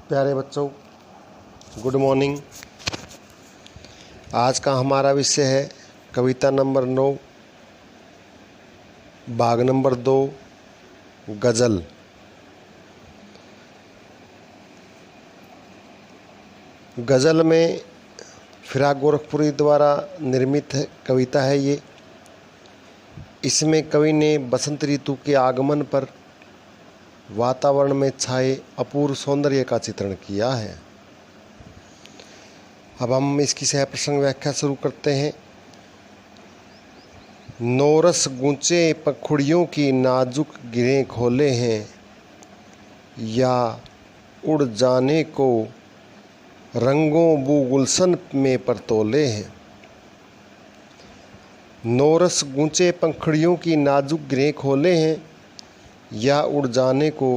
प्यारे बच्चों, good morning. आज का हमारा विषय है कविता नंबर 9, भाग नंबर 2, गज़ल। गज़ल में फिराक गोरखपुरी द्वारा निर्मित कविता है ये। इसमें कवि ने बसंत ऋतु के आगमन पर वातावरण में छाए अपूर्व सौंदर्य का चित्रण किया है। अब हम इसकी सह प्रसंग व्याख्या शुरू करते हैं। नौरस गूंचे पंखुड़ियों की नाजुक गिरें खोले हैं, या उड़ जाने को रंगों बू गुलशन में परतोले हैं। नौरस गूंचे पंखुड़ियों की नाजुक गिरें खोले हैं, या उड़ जाने को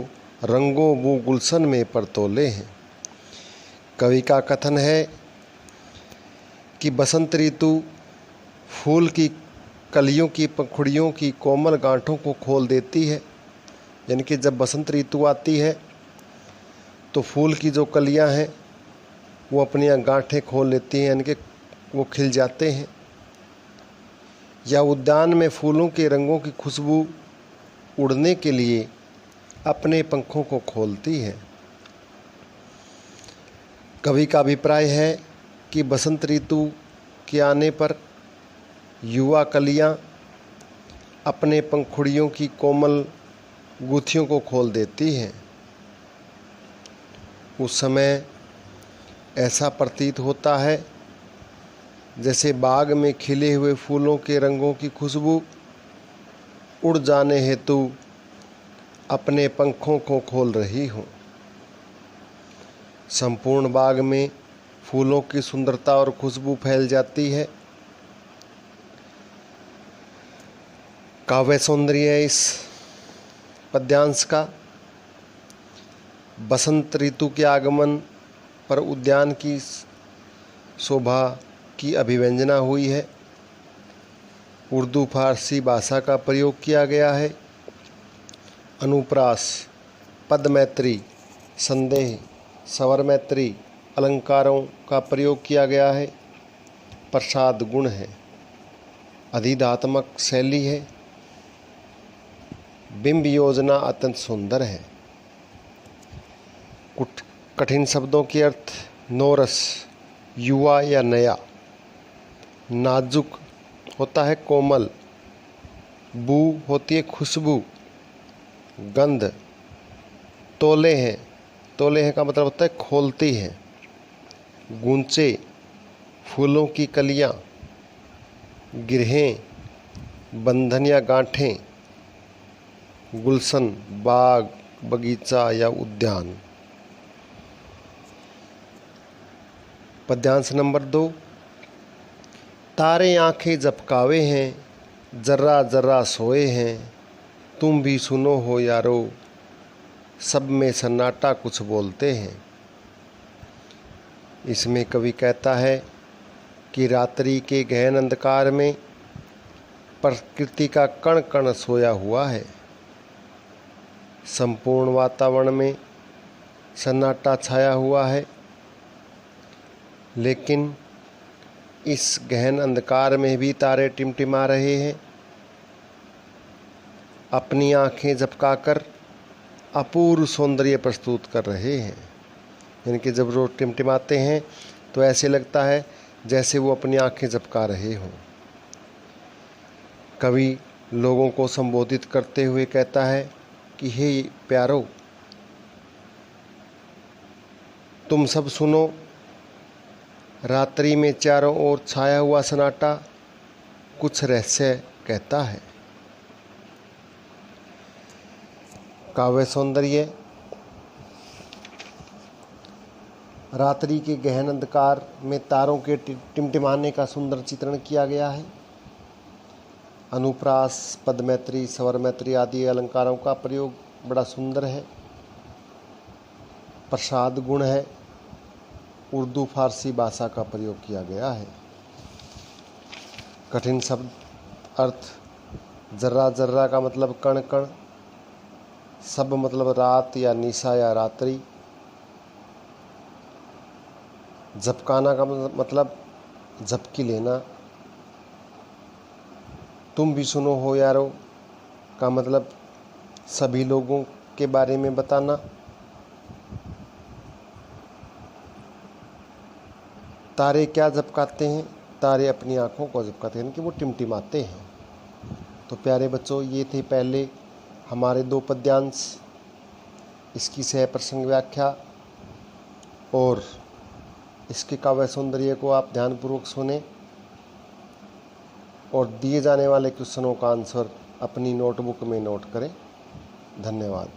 रंगों बू गुलशन में परतोले हैं। कवि का कथन है कि बसंत ऋतु फूल की कलियों की पंखुड़ियों की कोमल गांठों को खोल देती है। यानी कि जब बसंत ऋतु आती है तो फूल की जो कलियां हैं वो अपनी गांठें खोल लेती हैं, यानी कि वो खिल जाते हैं। या उद्यान में फूलों के रंगों की खुशबू उड़ने के लिए अपने पंखों को खोलती है। कवि का अभिप्राय है कि बसंत ऋतु के आने पर युवा कलियां अपने पंखुड़ियों की कोमल गुत्थियों को खोल देती हैं। उस समय ऐसा प्रतीत होता है जैसे बाग में खिले हुए फूलों के रंगों की खुशबू उड़ जाने हेतु अपने पंखों को खोल रही हो। संपूर्ण बाग में फूलों की सुंदरता और खुशबू फैल जाती है। काव्य सौंदर्य है इस पद्यांश का। बसंत ऋतु के आगमन पर उद्यान की शोभा की अभिव्यंजना हुई है। उर्दू फारसी भाषा का प्रयोग किया गया है। अनुप्रास, पद मैत्री, संदेह, स्वर मैत्री अलंकारों का प्रयोग किया गया है। प्रसाद गुण है। अधिधात्मक शैली है। बिंब योजना अत्यंत सुंदर है। कठिन शब्दों के अर्थ: नौरस युवा या नया, नाजुक होता है कोमल, बू होती है खुशबू, गंध, तोले हैं, तोले हैं का मतलब होता है खोलती है, गूंचे फूलों की कलियां, गिरहें बंधन या गांठें, गुलशन बाग बगीचा या उद्यान। पद्यांश नंबर 2। तारे आंखें झपकावे हैं, जर्रा जर्रा सोए हैं, तुम भी सुनो हो यारो, सब में सन्नाटा कुछ बोलते हैं। इसमें कवि कहता है कि रात्रि के गहन अंधकार में प्रकृति का कण कण सोया हुआ है। संपूर्ण वातावरण में सन्नाटा छाया हुआ है, लेकिन इस गहन अंधकार में भी तारे टिमटिमा रहे हैं। अपनी आंखें झपकाकर अपूर्व सौंदर्य प्रस्तुत कर रहे हैं। यानी कि जब वो टिमटिमाते हैं तो ऐसे लगता है जैसे वो अपनी आंखें झपका रहे हों। कवि लोगों को संबोधित करते हुए कहता है कि हे प्यारो, तुम सब सुनो, रात्रि में चारों ओर छाया हुआ सन्नाटा कुछ रहस्य कहता है। काव्य सौंदर्य। रात्रि के गहन अंधकार में तारों के टिमटिमाने का सुंदर चित्रण किया गया है। अनुप्रास, पद मैत्री, स्वर मैत्री आदि अलंकारों का प्रयोग बड़ा सुंदर है। प्रसाद गुण है। उर्दू फारसी भाषा का प्रयोग किया गया है। कठिन शब्द अर्थ: जर्रा जर्रा का मतलब कण कण, सब मतलब रात या निशा या रात्रि, झपकाना का मतलब झपकी लेना। तुम भी सुनो हो यारो का मतलब सभी लोगों के बारे में बताना। तारे क्या झपकाते हैं? तारे अपनी आँखों को झपकाते हैं, यानी कि वो टिमटिमाते हैं। तो प्यारे बच्चों, ये थे पहले हमारे 2 पद्यांश, इसकी सह प्रसंग व्याख्या और इसके काव्य सौंदर्य को आप ध्यानपूर्वक सुने और दिए जाने वाले क्वेश्चनों का आंसर अपनी नोटबुक में नोट करें। धन्यवाद।